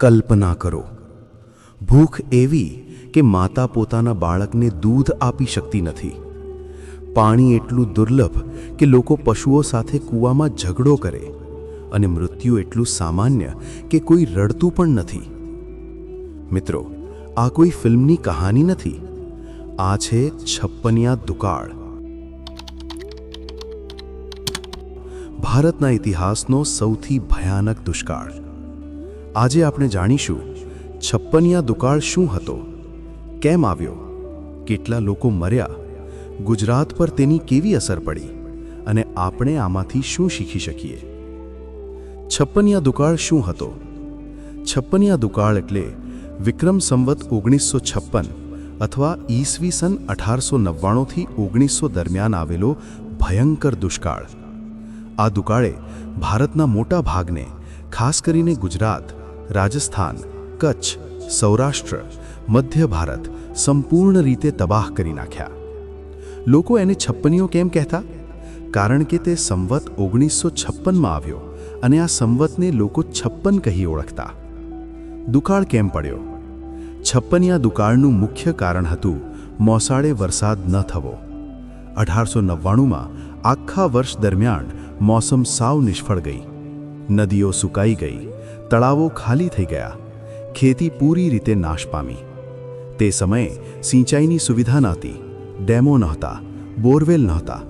કલ્પના કરો, ભૂખ એવી કે માતા પોતાના બાળકને દૂધ આપી શકતી નથી, પાણી એટલું દુર્લભ કે લોકો પશુઓ સાથે કૂવામાં ઝઘડો કરે, અને મૃત્યુ એટલું સામાન્ય કે કોઈ રડતું પણ નથી. મિત્રો, આ કોઈ ફિલ્મની કહાની નથી, આ છે છપ્પનિયા દુકાળ. ભારતના ઇતિહાસનો સૌથી ભયાનક દુષ્કાળ. આજે આપણે જાણીશું છપ્પનિયા દુકાળ શું હતો, કેમ આવ્યો, કેટલા લોકો મર્યા, ગુજરાત પર તેની કેવી અસર પડી અને આપણે આમાંથી શું શીખી શકીએ. છપ્પનિયા દુકાળ શું હતો? છપ્પનિયા દુકાળ એટલે વિક્રમ સંવત 1956 અથવા ઈસવી સન 1899 થી 1900 દરમિયાન આવેલો ભયંકર દુષ્કાળ. આ દુકાળે ભારતના મોટા ભાગને, ખાસ કરીને ગુજરાત, રાજસ્થાન, કચ્છ, સૌરાષ્ટ્ર, મધ્ય ભારત સંપૂર્ણ રીતે તબાહ કરી નાખ્યા. લોકો એને છપ્પનિયો કેમ કહેતા? કારણ કે તે સંવત 1956માં આવ્યો અને આ સંવતને લોકો 56 કહી ઓળખતા. દુકાળ કેમ પડ્યો? છપ્પનિયા દુકાળનું મુખ્ય કારણ હતું મોસાળે વરસાદ ન થવો. 1899માં આખા વર્ષ દરમિયાન મોસમ સાવ નિષ્ફળ ગઈ. નદીઓ સુકાઈ ગઈ, તળાવો ખાલી થઈ ગયા, ખેતી પૂરી રીતે નાશ પામી. તે સમયે સિંચાઈની સુવિધા નહોતી, ડેમો નહોતા, બોરવેલ નહોતા,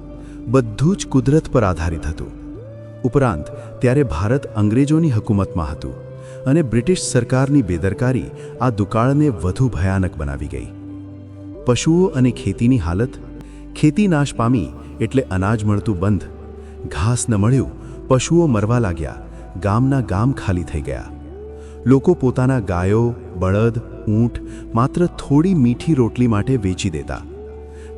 બધું જ કુદરત પર આધારિત હતું. ઉપરાંત ત્યારે ભારત અંગ્રેજોની હુકુમતમાં હતું અને બ્રિટિશ સરકારની બેદરકારી આ દુકાળને વધુ ભયાનક બનાવી ગઈ. પશુઓ અને ખેતીની હાલત. ખેતી નાશ પામી એટલે અનાજ મળતું બંધ, ઘાસ ન મળ્યું, પશુઓ મરવા લાગ્યા, ગામના ગામ ખાલી થઈ ગયા. લોકો પોતાના ગાયો, બળદ, ઊંટ માત્ર થોડી મીઠી રોટલી માટે વેચી દેતા.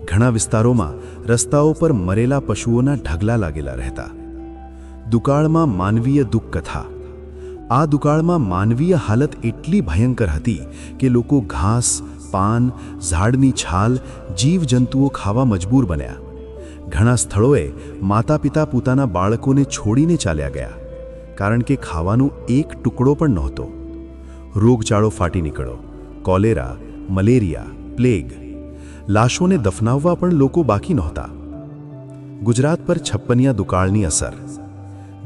ઘણા વિસ્તારોમાં રસ્તાઓ પર મરેલા પશુઓના ઢગલા લાગેલા રહેતા. દુકાળમાં માનવીય દુઃખ કથા. આ દુકાળમાં માનવીય હાલત એટલી ભયંકર હતી કે લોકો ઘાસ, પાન, ઝાડની છાલ, જીવજંતુઓ ખાવા મજબૂર બન્યા. ઘણા સ્થળોએ માતા પિતા પોતાના બાળકોને છોડીને ચાલ્યા ગયા, કારણ કે ખાવાનું એક ટુકડો પણ નહોતો. રોગચાળો ફાટી નીકળ્યો, કોલેરા, મલેરિયા, પ્લેગ. લાશોને દફનાવવા પણ લોકો બાકી નહોતા. ગુજરાત પર છપ્પનિયા દુકાળની અસર.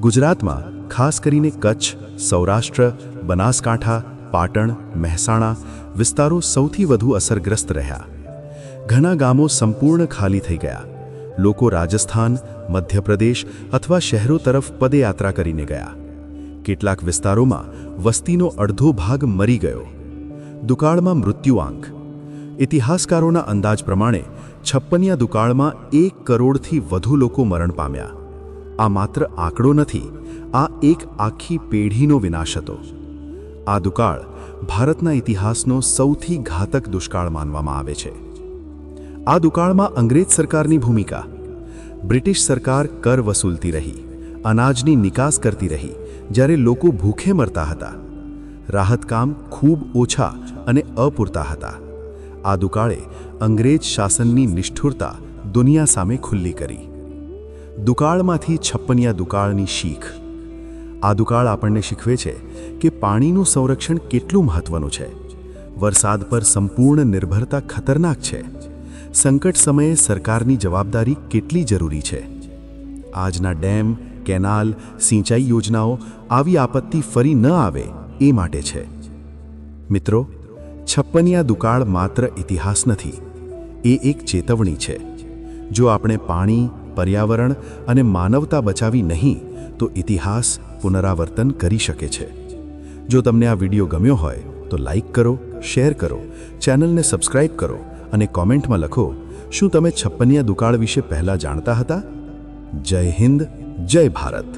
ગુજરાતમાં ખાસ કરીને કચ્છ, સૌરાષ્ટ્ર, બનાસકાંઠા, પાટણ, મહેસાણા વિસ્તારો સૌથી વધુ અસરગ્રસ્ત રહ્યા. ઘણા ગામો સંપૂર્ણ ખાલી થઈ ગયા. લોકો રાજસ્થાન, મધ્યપ્રદેશ અથવા શહેરો તરફ પદયાત્રા કરીને ગયા. કેટલાક વિસ્તારોમાં વસ્તીનો અડધો ભાગ મરી ગયો. દુકાળમાં મૃત્યુઆંક. ઇતિહાસકારોના અંદાજ પ્રમાણે છપ્પનિયા દુકાળમાં 1 કરોડથી વધુ લોકો મરણ પામ્યા. આ માત્ર આંકડો નથી, આ એક આખી પેઢીનો વિનાશ હતો. આ દુકાળ ભારતના ઇતિહાસનો સૌથી ઘાતક દુષ્કાળ માનવામાં આવે છે. આ દુકાળમાં અંગ્રેજ સરકારની ભૂમિકા. બ્રિટિશ સરકાર કર વસૂલતી રહી, અનાજની નિકાસ કરતી રહી, જ્યારે લોકો ભૂખે મરતા હતા. રાહત કામ ખૂબ ઓછા અને અપૂરતા હતા. આ દુકાળે અંગ્રેજ શાસનની નિષ્ઠુરતા દુનિયા સામે ખુલ્લી કરી. દુકાળમાંથી છપ્પનિયા દુકાળની શીખ. આ દુકાળ આપણને શીખવે છે કે પાણીનું સંરક્ષણ કેટલું મહત્વનું છે. વરસાદ પર સંપૂર્ણ નિર્ભરતા ખતરનાક છે. સંકટ સમયે સરકારની જવાબદારી કેટલી જરૂરી છે. આજના ડેમ, કેનાલ, સિંચાઈ યોજનાઓ આવી આપત્તિ ફરી ન આવે એ માટે છે. મિત્રો, છપ્પનિયા દુકાળ માત્ર ઇતિહાસ નથી, એ એક ચેતવણી છે. જો આપણે પાણી, પર્યાવરણ અને માનવતા બચાવી નહીં તો ઇતિહાસ પુનરાવર્તન કરી શકે છે. જો તમને આ વિડીયો ગમ્યો હોય તો લાઈક કરો, શેર કરો, ચેનલને સબસ્ક્રાઇબ કરો અને કોમેન્ટમાં લખો, શું તમે છપ્પનિયા દુકાળ વિશે પહેલાં જાણતા હતા? જય હિન્દ, જય ભારત.